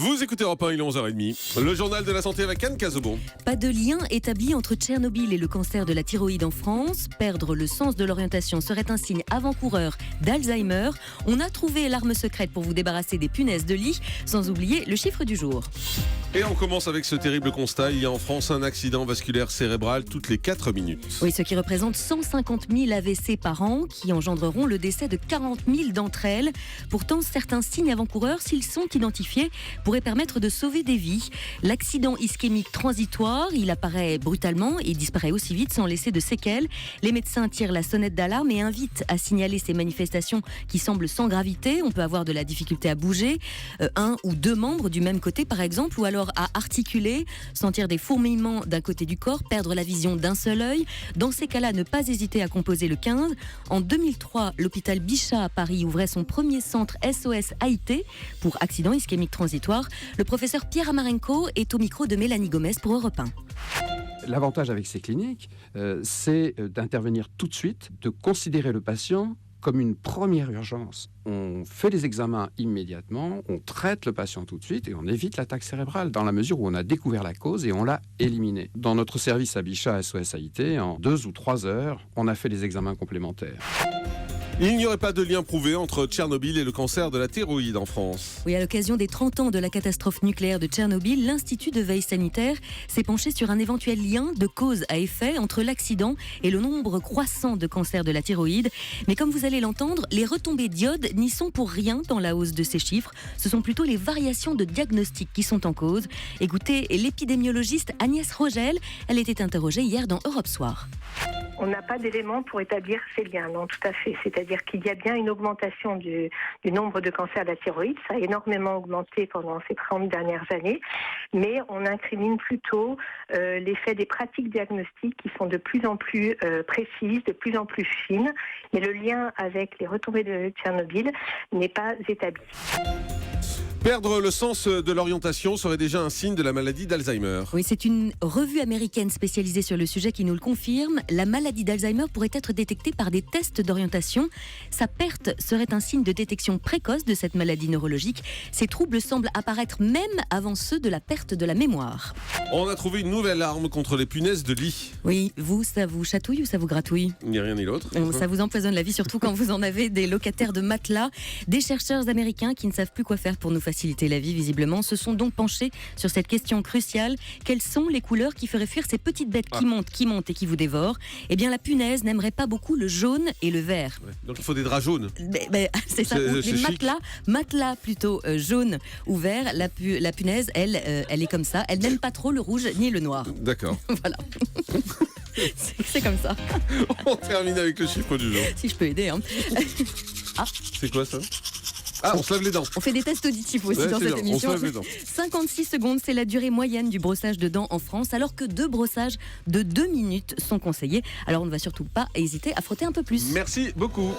Vous écoutez Europe 1, il est 11h30. Le journal de la santé avec Anne Cazobon. Pas de lien établi entre Tchernobyl et le cancer de la thyroïde en France. Perdre le sens de l'orientation serait un signe avant-coureur d'Alzheimer. On a trouvé l'arme secrète pour vous débarrasser des punaises de lit, sans oublier le chiffre du jour. Et on commence avec ce terrible constat. Il y a en France un accident vasculaire cérébral toutes les 4 minutes. Oui, ce qui représente 150 000 AVC par an qui engendreront le décès de 40 000 d'entre elles. Pourtant, certains signes avant-coureurs, s'ils sont identifiés, pourraient permettre de sauver des vies. L'accident ischémique transitoire, il apparaît brutalement et disparaît aussi vite sans laisser de séquelles. Les médecins tirent la sonnette d'alarme et invitent à signaler ces manifestations qui semblent sans gravité. On peut avoir de la difficulté à bouger, un ou deux membres du même côté par exemple, ou alors à articuler, sentir des fourmillements d'un côté du corps, perdre la vision d'un seul œil. Dans ces cas-là, ne pas hésiter à composer le 15. En 2003, l'hôpital Bichat à Paris ouvrait son premier centre SOS AIT pour accident ischémique transitoire. Le professeur Pierre Amarenko est au micro de Mélanie Gomez pour Europe 1. L'avantage avec ces cliniques, c'est d'intervenir tout de suite, de considérer le patient comme une première urgence. On fait les examens immédiatement, on traite le patient tout de suite et on évite l'attaque cérébrale dans la mesure où on a découvert la cause et on l'a éliminée. Dans notre service à Bichat SOS AIT, en 2 ou 3 heures, on a fait les examens complémentaires. Il n'y aurait pas de lien prouvé entre Tchernobyl et le cancer de la thyroïde en France. Oui, à l'occasion des 30 ans de la catastrophe nucléaire de Tchernobyl, l'Institut de veille sanitaire s'est penché sur un éventuel lien de cause à effet entre l'accident et le nombre croissant de cancers de la thyroïde. Mais comme vous allez l'entendre, les retombées d'iode n'y sont pour rien dans la hausse de ces chiffres. Ce sont plutôt les variations de diagnostic qui sont en cause. Écoutez l'épidémiologiste Agnès Rogel, elle était interrogée hier dans Europe Soir. On n'a pas d'éléments pour établir ces liens, non, tout à fait. C'est-à-dire qu'il y a bien une augmentation du nombre de cancers de la thyroïde. Ça a énormément augmenté pendant ces 30 dernières années. Mais on incrimine plutôt l'effet des pratiques diagnostiques qui sont de plus en plus précises, de plus en plus fines. Mais le lien avec les retombées de Tchernobyl n'est pas établi. Perdre le sens de l'orientation serait déjà un signe de la maladie d'Alzheimer. Oui, c'est une revue américaine spécialisée sur le sujet qui nous le confirme. La maladie d'Alzheimer pourrait être détectée par des tests d'orientation. Sa perte serait un signe de détection précoce de cette maladie neurologique. Ces troubles semblent apparaître même avant ceux de la perte de la mémoire. On a trouvé une nouvelle arme contre les punaises de lit. Oui, vous, ça vous chatouille ou ça vous gratouille ? Ni rien ni l'autre. Ça vous empoisonne la vie, surtout quand vous en avez des locataires de matelas. Des chercheurs américains qui ne savent plus quoi faire pour nous faciliter la vie, visiblement, se sont donc penchés sur cette question cruciale. Quelles sont les couleurs qui feraient fuir ces petites bêtes qui montent et qui vous dévorent ? Eh bien, la punaise n'aimerait pas beaucoup le jaune et le vert. Ouais. Donc il faut des draps jaunes. C'est ça, c'est les chic. matelas plutôt jaune ou vert. La punaise, elle est comme ça. Elle n'aime pas trop le rouge ni le noir. D'accord. Voilà. C'est comme ça. On termine avec le chiffre du jour. Si je peux aider. Hein. C'est quoi ça ? Ah, on se lave les dents. On fait des tests auditifs aussi dans c'est cette bien, émission. on se lave les dents. 56 secondes, c'est la durée moyenne du brossage de dents en France, alors que 2 brossages de 2 minutes sont conseillés. Alors on ne va surtout pas hésiter à frotter un peu plus. Merci beaucoup.